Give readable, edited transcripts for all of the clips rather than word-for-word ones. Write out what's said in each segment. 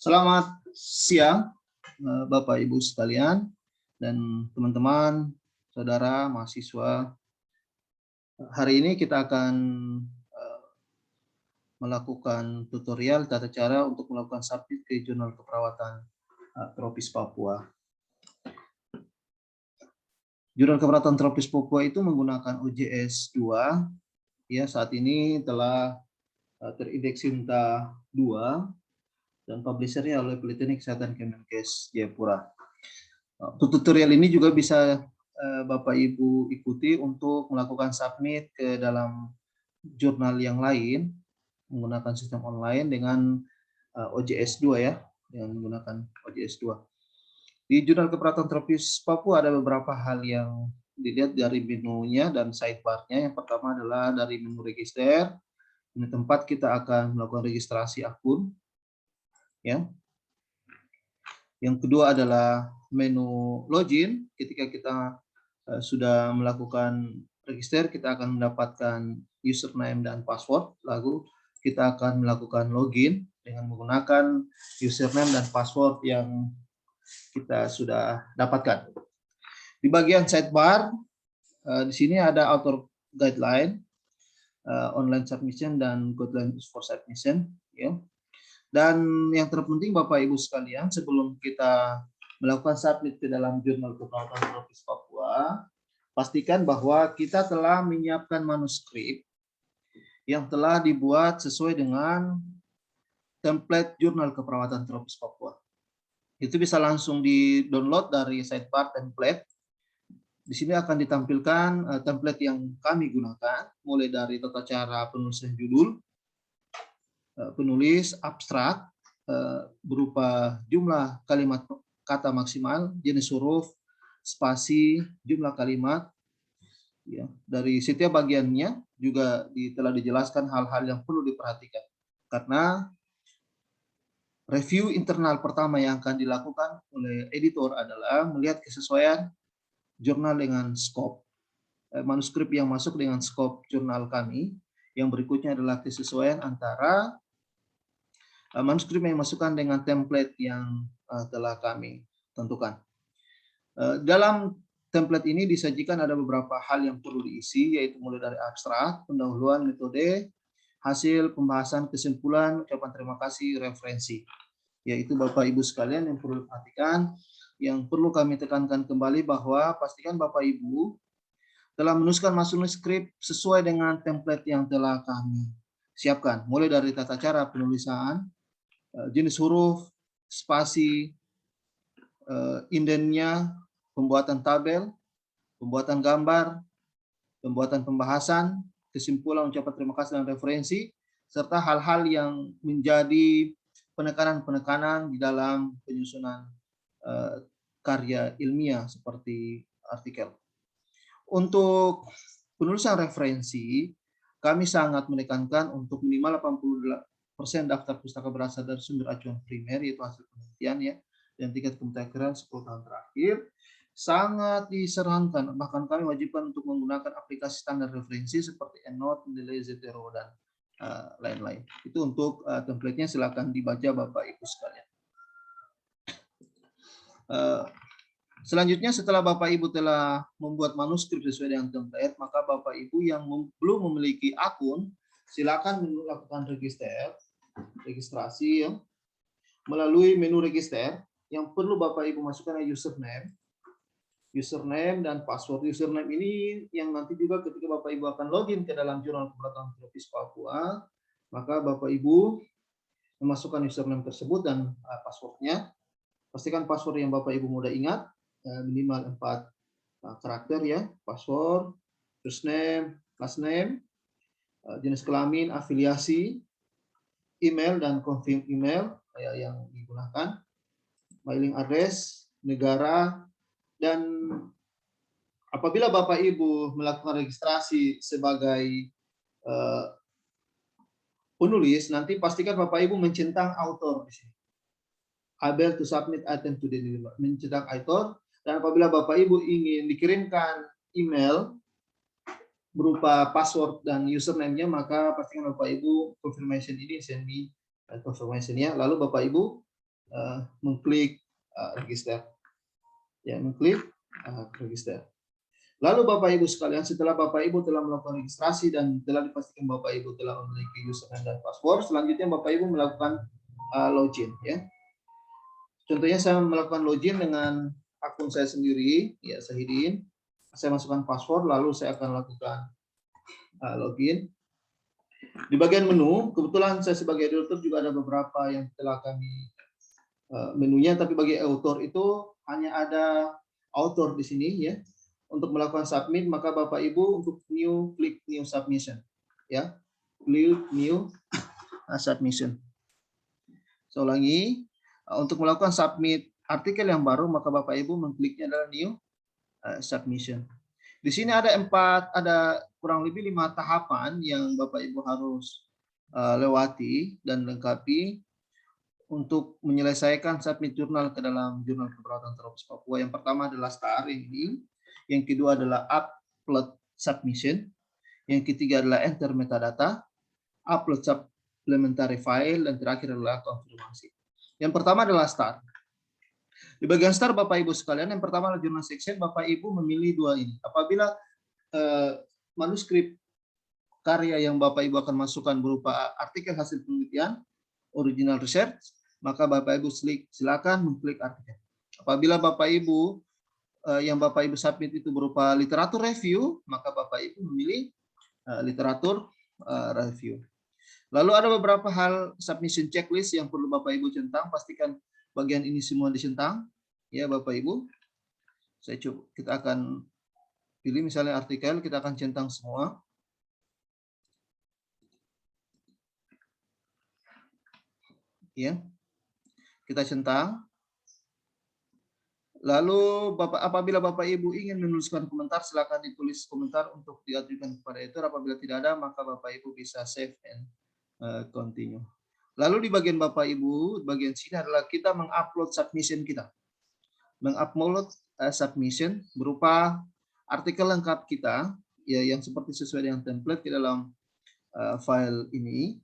Selamat siang, Bapak Ibu sekalian dan teman-teman, saudara, mahasiswa. Hari ini kita akan melakukan tutorial tata cara untuk melakukan submit ke Jurnal Keperawatan Tropis Papua. Jurnal Keperawatan Tropis Papua itu menggunakan OJS 2. Ya, saat ini telah terindeks Sinta 2 dan publishernya oleh Politeknik Kesehatan Kemenkes Jayapura. Tutorial ini juga bisa Bapak Ibu ikuti untuk melakukan submit ke dalam jurnal yang lain menggunakan sistem online dengan OJS 2 ya, dengan menggunakan OJS 2. Di Jurnal Keperawatan Tropis Papua ada beberapa hal yang dilihat dari menunya dan sidebar-nya. Yang pertama adalah dari menu register. Ini tempat kita akan melakukan registrasi akun. Ya. Yang kedua adalah menu login. Ketika kita sudah melakukan register, kita akan mendapatkan username dan password. Lalu kita akan melakukan login dengan menggunakan username dan password yang kita sudah dapatkan. Di bagian sidebar, di sini ada author guideline, online submission dan guidelines for submission. Ya. Dan yang terpenting Bapak Ibu sekalian, sebelum kita melakukan submit ke dalam Jurnal Keperawatan Tropis Papua, pastikan bahwa kita telah menyiapkan manuskrip yang telah dibuat sesuai dengan template Jurnal Keperawatan Tropis Papua. Itu bisa langsung di-download dari sidebar template. Di sini akan ditampilkan template yang kami gunakan, mulai dari tata cara penulisan judul, penulis abstrak berupa jumlah kalimat kata maksimal, jenis huruf, spasi, jumlah kalimat. Ya, dari setiap bagiannya juga telah dijelaskan hal-hal yang perlu diperhatikan. Karena review internal pertama yang akan dilakukan oleh editor adalah melihat kesesuaian jurnal dengan skop. Manuskrip yang masuk dengan skop jurnal kami. Yang berikutnya adalah kesesuaian antara manuskrip yang dimasukkan dengan template yang telah kami tentukan. Dalam template ini disajikan ada beberapa hal yang perlu diisi, yaitu mulai dari abstrak, pendahuluan, metode, hasil pembahasan, kesimpulan, ucapan terima kasih, referensi. Yaitu Bapak Ibu sekalian yang perlu diperhatikan. Yang perlu kami tekankan kembali bahwa pastikan Bapak Ibu telah menuliskan manuskrip sesuai dengan template yang telah kami siapkan. Mulai dari tata cara penulisan, jenis huruf, spasi, indennya, pembuatan tabel, pembuatan gambar, pembuatan pembahasan, kesimpulan, ucapan terima kasih dan referensi, serta hal-hal yang menjadi penekanan-penekanan di dalam penyusunan karya ilmiah seperti artikel. Untuk penulisan referensi, kami sangat menekankan untuk minimal 80% daftar pustaka berasal dari sumber acuan primer, yaitu hasil penelitian ya, dan tingkat kemutakhiran 10 tahun terakhir. Sangat disarankan, bahkan kami wajibkan untuk menggunakan aplikasi standar referensi seperti EndNote, Mendeley, Zotero, dan lain-lain. Itu untuk template-nya, silakan dibaca Bapak Ibu sekalian. Selanjutnya setelah Bapak Ibu telah membuat manuskrip sesuai dengan template, maka Bapak Ibu yang belum memiliki akun, silakan melakukan registrasi ya, melalui menu register. Yang perlu Bapak Ibu masukkan username dan password. Username ini yang nanti juga ketika Bapak Ibu akan login ke dalam Jurnal Keperawatan Tropis Papua, maka Bapak Ibu memasukkan username tersebut dan passwordnya. Pastikan password yang Bapak Ibu mudah ingat, minimal 4 karakter ya, password, first name, last name, jenis kelamin, afiliasi, email dan confirm email yang digunakan, mailing address, negara, dan apabila Bapak Ibu melakukan registrasi sebagai penulis, nanti pastikan Bapak Ibu mencentang author di sini. Able to submit item to deliver, mencentang author. Dan apabila Bapak Ibu ingin dikirimkan email berupa password dan username-nya, maka pastikan Bapak Ibu confirmation ini send me confirmation-nya. Lalu Bapak Ibu mengklik register. Ya, mengklik register. Lalu Bapak Ibu sekalian, setelah Bapak Ibu telah melakukan registrasi dan telah dipastikan Bapak Ibu telah memiliki username dan password, selanjutnya Bapak Ibu melakukan login. Ya, contohnya saya melakukan login dengan akun saya sendiri, ya Syahidin. Saya masukkan password, lalu saya akan lakukan login. Di bagian menu, kebetulan saya sebagai editor juga ada beberapa yang telah kami menunya, tapi bagi author itu hanya ada author di sini ya. Untuk melakukan submit, maka Bapak Ibu untuk klik new submission. Ya, klik new submission. Saya ulangi, untuk melakukan submit artikel yang baru, maka Bapak Ibu mengkliknya adalah new submission. Di sini ada kurang lebih 5 tahapan yang Bapak Ibu harus lewati dan lengkapi untuk menyelesaikan submit jurnal ke dalam Jurnal Keperawatan Tropis Papua. Yang pertama adalah STAR ini. Yang kedua adalah upload submission. Yang ketiga adalah enter metadata, upload supplementary file, dan terakhir adalah konfirmasi. Yang pertama adalah STAR. Di bagian STAR Bapak Ibu sekalian, yang pertama adalah journal section. Bapak Ibu memilih 2 ini. Apabila manuskrip karya yang Bapak Ibu akan masukkan berupa artikel hasil penelitian, original research, maka Bapak Ibu silakan mengklik artikel. Apabila Bapak Ibu yang Bapak Ibu submit itu berupa literatur review, maka Bapak Ibu memilih literatur review. Lalu ada beberapa hal submission checklist yang perlu Bapak Ibu centang. Pastikan bagian ini semua dicentang, ya Bapak Ibu. Kita akan pilih misalnya artikel, kita akan centang semua. Ya, kita centang. Lalu apabila Bapak Ibu ingin menuliskan komentar, silakan ditulis komentar untuk diajukan kepada editor. Apabila tidak ada, maka Bapak Ibu bisa save and continue. Lalu di bagian Bapak Ibu, bagian sini adalah kita mengupload submission kita. Mengupload submission berupa artikel lengkap kita, ya yang seperti sesuai dengan template di dalam file ini.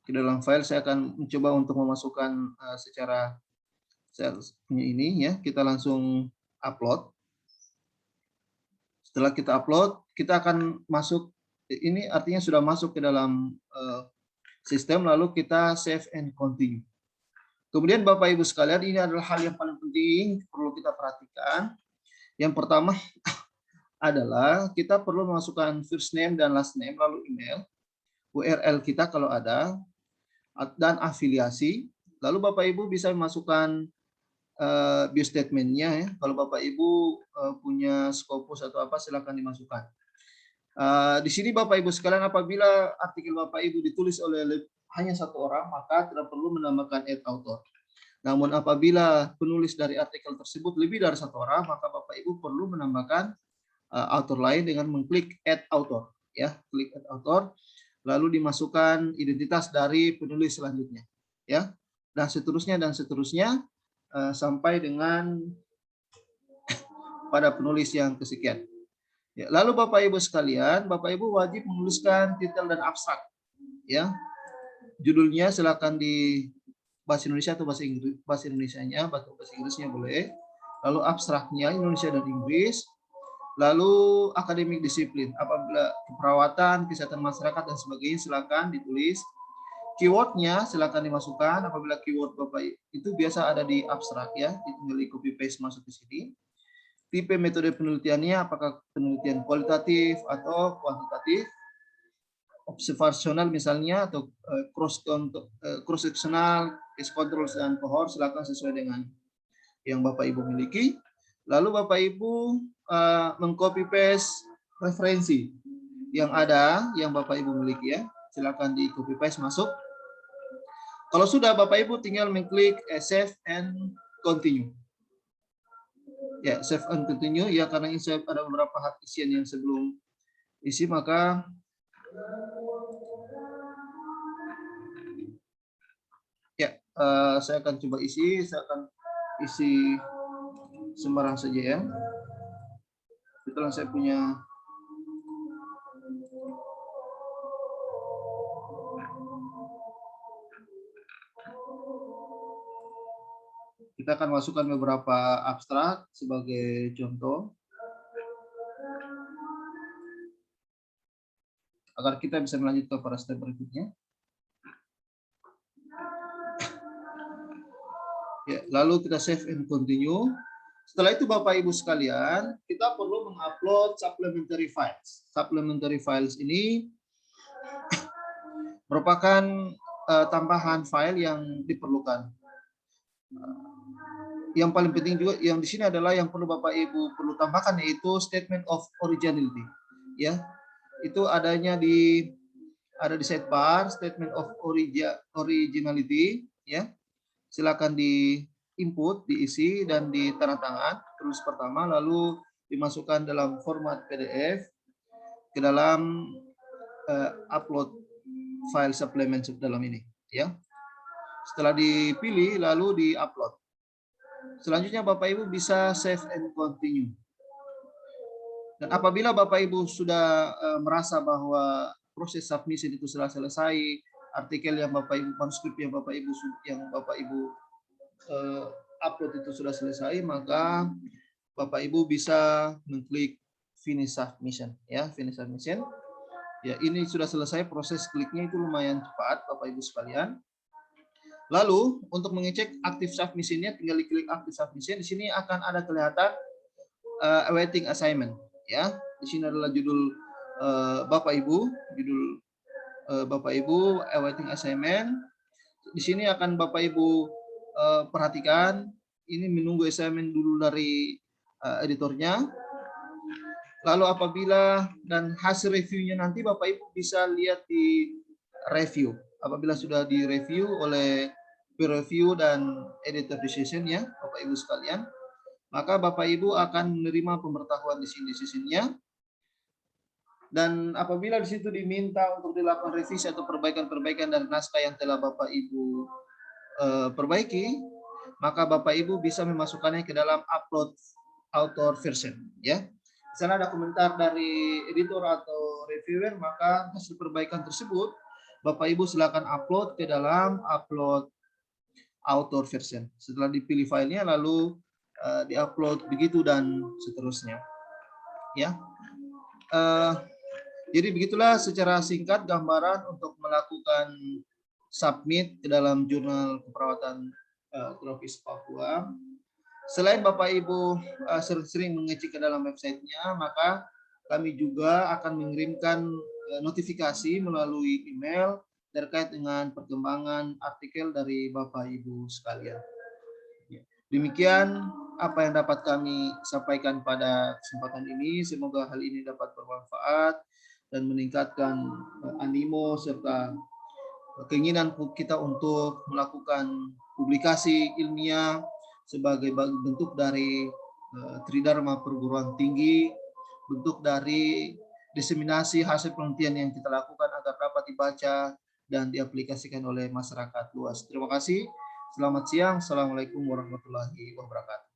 Di dalam file saya akan mencoba untuk memasukkan secara saya punya ini ya, kita langsung upload. Setelah kita upload, kita akan masuk, ini artinya sudah masuk ke dalam sistem, lalu kita save and continue. Kemudian Bapak Ibu sekalian, ini adalah hal yang paling penting perlu kita perhatikan. Yang pertama adalah kita perlu memasukkan first name dan last name, lalu email, URL kita kalau ada, dan afiliasi. Lalu Bapak Ibu bisa memasukkan bio statement-nya ya. Kalau Bapak Ibu punya Scopus atau apa, silakan dimasukkan. Di sini Bapak Ibu sekalian, apabila artikel Bapak Ibu ditulis oleh hanya 1 orang, maka tidak perlu menambahkan add author. Namun apabila penulis dari artikel tersebut lebih dari 1 orang, maka Bapak Ibu perlu menambahkan author lain dengan mengklik add author ya, klik add author, lalu dimasukkan identitas dari penulis selanjutnya ya, dan seterusnya sampai dengan pada penulis yang kesekian. Ya, lalu Bapak Ibu sekalian, Bapak Ibu wajib menuliskan titel dan abstrak. Ya, judulnya silakan di bahasa Indonesia atau bahasa Inggris, bahasa Indonesianya, bahasa Inggrisnya boleh. Lalu abstraknya Indonesia dan Inggris. Lalu akademik disiplin, apabila keperawatan, kesehatan masyarakat dan sebagainya, silakan ditulis. Keywordnya silakan dimasukkan. Apabila keyword Bapak itu biasa ada di abstrak ya, tinggal di copy paste masuk ke sini. Tipe metode penelitiannya, apakah penelitian kualitatif atau kuantitatif, observasional misalnya, atau cross sectional, case control dan cohort, silakan sesuai dengan yang Bapak Ibu miliki. Lalu Bapak Ibu mengcopy paste referensi yang ada, yang Bapak Ibu miliki ya, silakan di copy paste masuk. Kalau sudah, Bapak Ibu tinggal mengklik save and continue. Ya, save and continue ya, karena ini ada beberapa hak isian yang sebelum isi, maka ya saya akan coba isi. Saya akan isi sembarang saja ya. Setelah saya punya Kita akan masukkan beberapa abstrak sebagai contoh agar kita bisa melanjutkan pada step berikutnya. Ya, lalu kita save and continue. Setelah itu Bapak Ibu sekalian, kita perlu mengupload supplementary files. Supplementary files ini merupakan tambahan file yang diperlukan. Yang paling penting juga yang di sini adalah yang perlu Bapak Ibu perlu tambahkan, yaitu statement of originality. Ya, itu ada di sidebar statement of originality. Ya, silakan di input, diisi dan ditandatangan terus pertama, lalu dimasukkan dalam format PDF ke dalam upload file supplement dalam ini. Ya, setelah dipilih lalu di-upload. Selanjutnya Bapak Ibu bisa save and continue. Dan apabila Bapak Ibu sudah merasa bahwa proses submission itu sudah selesai, artikel yang Bapak Ibu, manuskrip yang Bapak Ibu upload itu sudah selesai, maka Bapak Ibu bisa mengklik finish submission. Ya, finish submission. Ya, ini sudah selesai, proses kliknya itu lumayan cepat Bapak Ibu sekalian. Lalu untuk mengecek aktif submission-nya, tinggal diklik aktif submission. Di sini akan ada kelihatan awaiting assignment. Ya, di sini adalah judul Bapak Ibu, Bapak Ibu awaiting assignment. Di sini akan Bapak Ibu perhatikan, ini menunggu assignment dulu dari editornya. Lalu apabila dan hasil reviewnya nanti Bapak Ibu bisa lihat di review. Apabila sudah direview oleh peer review dan editor decision ya Bapak Ibu sekalian, maka Bapak Ibu akan menerima pemberitahuan di sini decision-nya. Dan apabila di situ diminta untuk dilakukan revisi atau perbaikan-perbaikan dari naskah yang telah Bapak Ibu perbaiki, maka Bapak Ibu bisa memasukkannya ke dalam upload author version ya. Di sana ada komentar dari editor atau reviewer, maka hasil perbaikan tersebut Bapak Ibu silakan upload ke dalam upload author version. Setelah dipilih filenya lalu diupload begitu dan seterusnya. Ya. Jadi begitulah secara singkat gambaran untuk melakukan submit ke dalam jurnal keperawatan tropis Papua. Selain Bapak Ibu sering-sering mengecek ke dalam websitenya, maka kami juga akan mengirimkan notifikasi melalui email terkait dengan perkembangan artikel dari Bapak Ibu sekalian. Demikian apa yang dapat kami sampaikan pada kesempatan ini. Semoga hal ini dapat bermanfaat dan meningkatkan animo serta keinginan kita untuk melakukan publikasi ilmiah sebagai bentuk dari Tridharma perguruan tinggi, bentuk dari diseminasi hasil penelitian yang kita lakukan agar dapat dibaca dan diaplikasikan oleh masyarakat luas. Terima kasih. Selamat siang. Assalamualaikum warahmatullahi wabarakatuh.